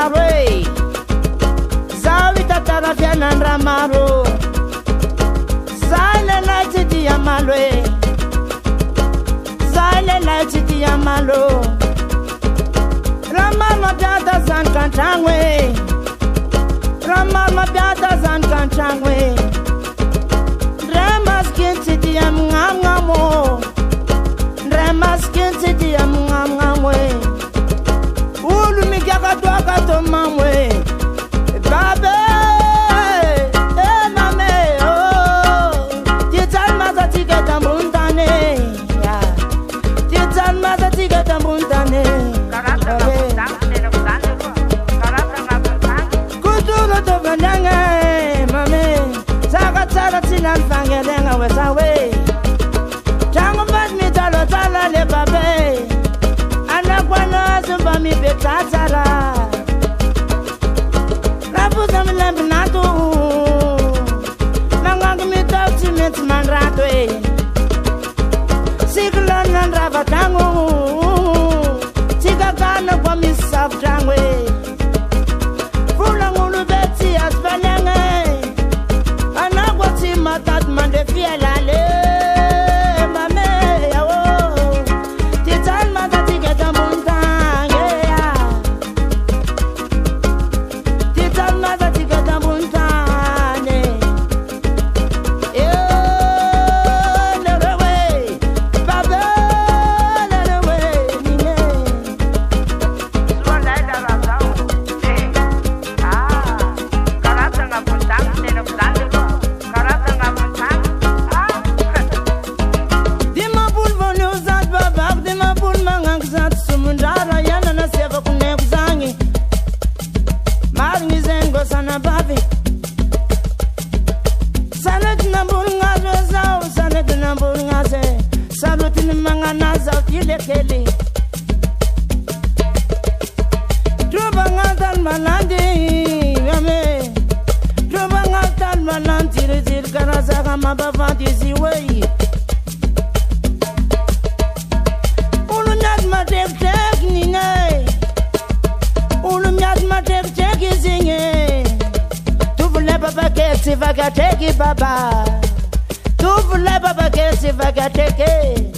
Ramaro Zawita tarafianan Ramaro Zale laiti diamalwe Zale laiti diamalo Ramar mabiata zan kantangwe Ramar mabiata zan kantangwe Remas kinti diam ngamo Remas kinti diam ngamwe Ulu migaga doga to mamwe Babe mame oh Titan maza tigeta mundane Titan maza tigeta mundane Kutulu to vananga mame Zaga tala tinan fangelenga wesawe Tango bat mi talo tala le babe Anakwana zumba mi betatara Rapuza mi lembinato Nangang mi tauti mit manrato Sikla nan ravatango Tika kana kwa mi saftangwe Fula ngulu beti asbalenge Anakwa ti matat mande fielale Baba, tu voulais baba que c'est vaga teke.